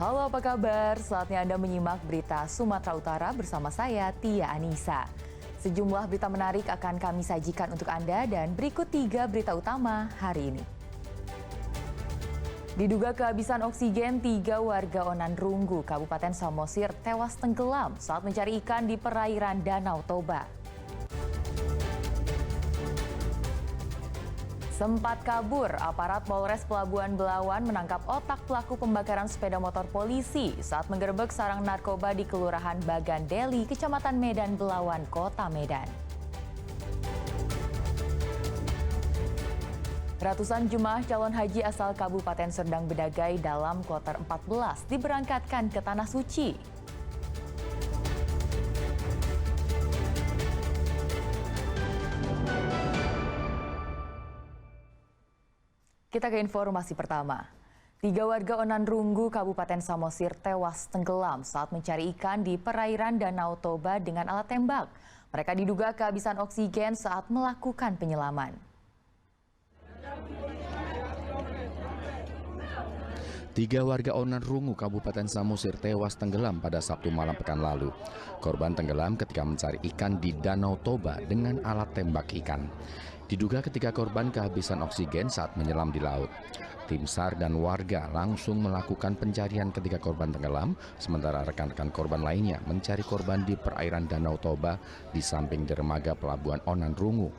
Halo, apa kabar? Saatnya Anda menyimak berita Sumatera Utara bersama saya, Tia Anissa. Sejumlah berita menarik akan kami sajikan untuk Anda dan berikut 3 berita utama hari ini. Diduga kehabisan oksigen, 3 warga Onan Runggu, Kabupaten Samosir tewas tenggelam saat mencari ikan di perairan Danau Toba. Sempat kabur, aparat Polres Pelabuhan Belawan menangkap otak pelaku pembakaran sepeda motor polisi saat menggerebek sarang narkoba di Kelurahan Bagan Deli, Kecamatan Medan Belawan, Kota Medan. Ratusan jemaah calon haji asal Kabupaten Serdang Bedagai dalam kloter 14 diberangkatkan ke Tanah Suci. Kita ke informasi pertama. 3 warga Onan Runggu, Kabupaten Samosir tewas tenggelam saat mencari ikan di perairan Danau Toba dengan alat tembak. Mereka diduga kehabisan oksigen saat melakukan penyelaman. 3 warga Onan Runggu, Kabupaten Samosir tewas tenggelam pada Sabtu malam pekan lalu. Korban tenggelam ketika mencari ikan di Danau Toba dengan alat tembak ikan. Diduga ketika korban kehabisan oksigen saat menyelam di laut. Tim SAR dan warga langsung melakukan pencarian ketika korban tenggelam, sementara rekan-rekan korban lainnya mencari korban di perairan Danau Toba di samping dermaga pelabuhan Onan Runggu.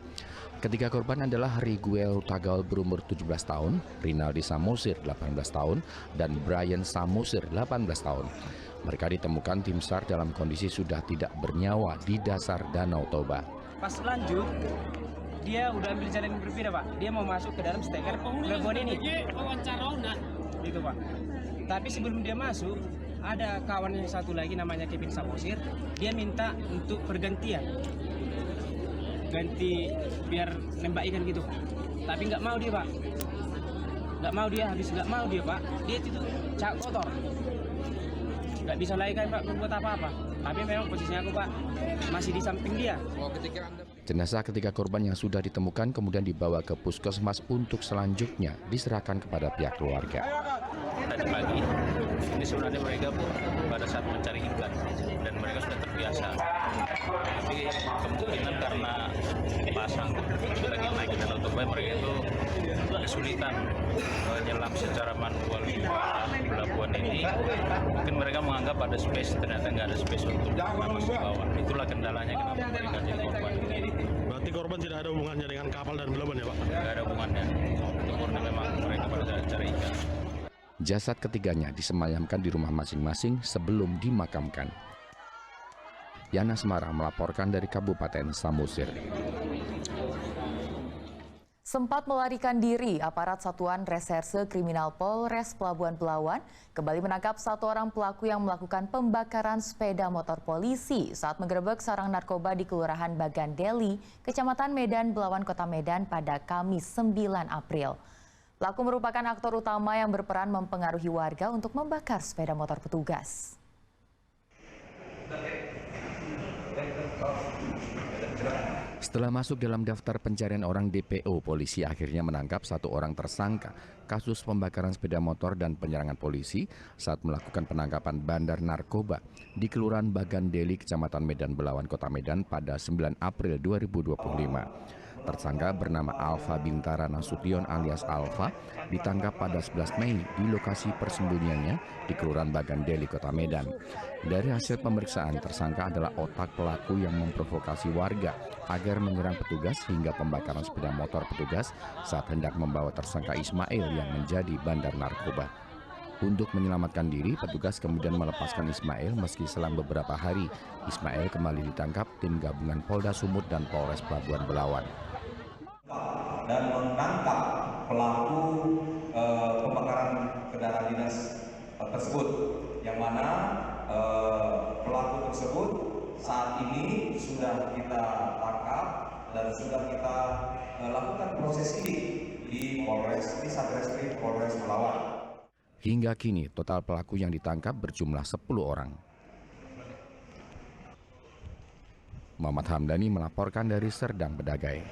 Ketiga korban adalah Riguel Tagal berumur 17 tahun, Rinaldi Samosir 18 tahun, dan Brian Samosir 18 tahun. Mereka ditemukan tim SAR dalam kondisi sudah tidak bernyawa di dasar Danau Toba. Pas lanjut, dia udah ambil jalan yang berbeda, Pak. Dia mau masuk ke dalam steker pelabuhan ini. Gitu, Pak. Tapi sebelum dia masuk, ada kawan yang satu lagi namanya Kevin Samosir. Dia minta untuk pergantian. Ganti biar nembak ikan gitu. Tapi nggak mau dia, Pak. Nggak mau dia, habis nggak mau dia, Pak. Dia itu cak kotor. Nggak bisa lagi kan, Pak, membuat apa-apa. Tapi memang posisinya aku, Pak, masih di samping dia. Jenazah ketiga korban yang sudah ditemukan kemudian dibawa ke puskesmas untuk selanjutnya diserahkan kepada pihak keluarga. Tadi pagi, ini sebenarnya mereka pada saat mencari ikan dan mereka sudah terbiasa. Tapi kemungkinan karena pasang lagi naik ke Danau Toba, mereka itu kesulitan menyelam secara manual di pelabuhan ini. Mungkin mereka menganggap ada space, ternyata nggak ada space untuk masuk ke bawah. Itulah kendalanya kenapa mereka jadi korban ini. Berarti korban tidak ada hubungannya dengan kapal dan pelabuhan ya, Pak? Nggak ada hubungannya. Itu murni memang mereka pada saat cari ikan. Jasad ketiganya disemayamkan di rumah masing-masing sebelum dimakamkan. Yana Semara melaporkan dari Kabupaten Samosir. Sempat melarikan diri, aparat Satuan Reserse Kriminal Polres Pelabuhan Belawan kembali menangkap 1 orang pelaku yang melakukan pembakaran sepeda motor polisi saat menggerebek sarang narkoba di Kelurahan Bagan Deli, Kecamatan Medan Belawan, Kota Medan pada Kamis 9 April. Pelaku merupakan aktor utama yang berperan mempengaruhi warga untuk membakar sepeda motor petugas. Setelah masuk dalam daftar pencarian orang DPO, polisi akhirnya menangkap 1 orang tersangka kasus pembakaran sepeda motor dan penyerangan polisi saat melakukan penangkapan bandar narkoba di Kelurahan Bagan Deli, Kecamatan Medan Belawan, Kota Medan pada 9 April 2025. Tersangka bernama Alfa Bintara Nasution alias Alfa ditangkap pada 11 Mei di lokasi persembunyiannya di Kelurahan Bagan Deli, Kota Medan. Dari hasil pemeriksaan, tersangka adalah otak pelaku yang memprovokasi warga agar menyerang petugas hingga pembakaran sepeda motor petugas saat hendak membawa tersangka Ismail yang menjadi bandar narkoba. Untuk menyelamatkan diri, petugas kemudian melepaskan Ismail meski selang beberapa hari. Ismail kembali ditangkap tim gabungan Polda Sumut dan Polres Pelabuhan Belawan. Dan menangkap pelaku pembakaran kendaraan dinas tersebut, yang mana pelaku tersebut saat ini sudah kita tangkap dan sudah kita lakukan proses sidik di Satreskrim Polres Belawan. Hingga kini total pelaku yang ditangkap berjumlah 10 orang. Muhammad Hamdani melaporkan dari Serdang Bedagai.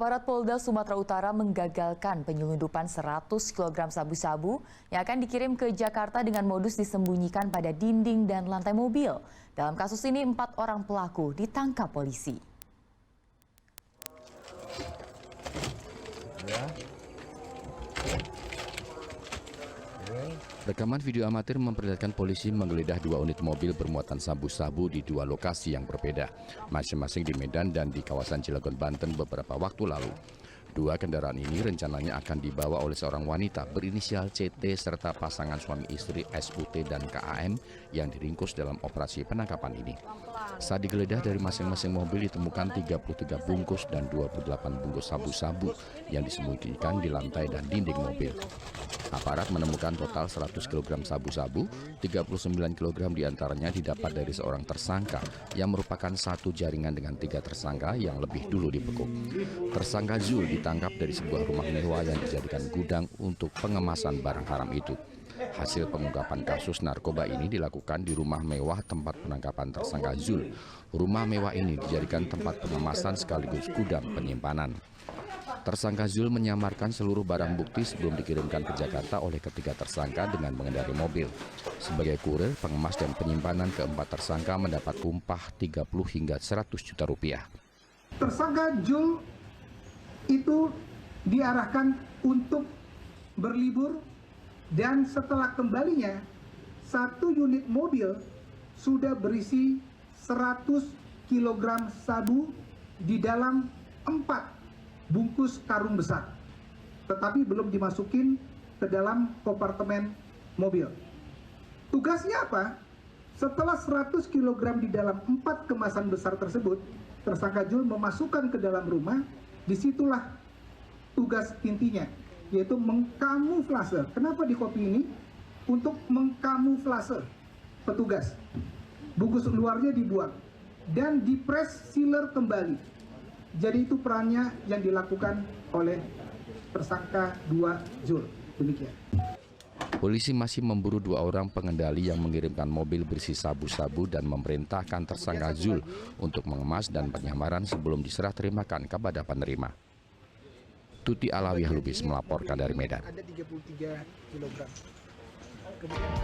Aparat Polda Sumatera Utara menggagalkan penyelundupan 100 kg sabu-sabu yang akan dikirim ke Jakarta dengan modus disembunyikan pada dinding dan lantai mobil. Dalam kasus ini, 4 orang pelaku ditangkap polisi. Rekaman video amatir memperlihatkan polisi menggeledah 2 unit mobil bermuatan sabu-sabu di 2 lokasi yang berbeda, masing-masing di Medan dan di kawasan Cilegon, Banten beberapa waktu lalu. 2 kendaraan ini rencananya akan dibawa oleh seorang wanita berinisial CT serta pasangan suami istri SUT dan KAM yang diringkus dalam operasi penangkapan ini. Saat digeledah, dari masing-masing mobil ditemukan 33 bungkus dan 28 bungkus sabu-sabu yang disembunyikan di lantai dan dinding mobil. Aparat menemukan total 100 kg sabu-sabu, 39 kg diantaranya didapat dari seorang tersangka yang merupakan satu jaringan dengan 3 tersangka yang lebih dulu dibekuk. Tersangka Zul ditangkap dari sebuah rumah mewah yang dijadikan gudang untuk pengemasan barang haram itu. Hasil pengungkapan kasus narkoba ini dilakukan di rumah mewah tempat penangkapan tersangka Zul. Rumah mewah ini dijadikan tempat pengemasan sekaligus gudang penyimpanan. Tersangka Zul menyamarkan seluruh barang bukti sebelum dikirimkan ke Jakarta oleh ketiga tersangka dengan mengendarai mobil. Sebagai kurir, pengemas dan penyimpanan keempat tersangka mendapat upah 30 hingga 100 juta rupiah. Tersangka Zul itu diarahkan untuk berlibur dan setelah kembalinya 1 unit mobil sudah berisi 100 kg sabu di dalam 4 bungkus karung besar, tetapi belum dimasukin ke dalam kompartemen mobil. Tugasnya apa? Setelah 100 kg di dalam 4 kemasan besar tersebut, tersangka Zul memasukkan ke dalam rumah. Disitulah tugas intinya, yaitu mengkamuflase. Kenapa di kopi ini? Untuk mengkamuflase petugas. Bungkus luarnya dibuang dan dipres sealer kembali. Jadi itu perannya yang dilakukan oleh tersangka 2 Zul. Demikian. Polisi masih memburu 2 orang pengendali yang mengirimkan mobil berisi sabu-sabu dan memerintahkan tersangka Zul untuk mengemas dan penyamaran sebelum diserah terimakan kepada penerima. Tuti Alawiyah Lubis melaporkan dari Medan. Ada 33 kg. Kemudian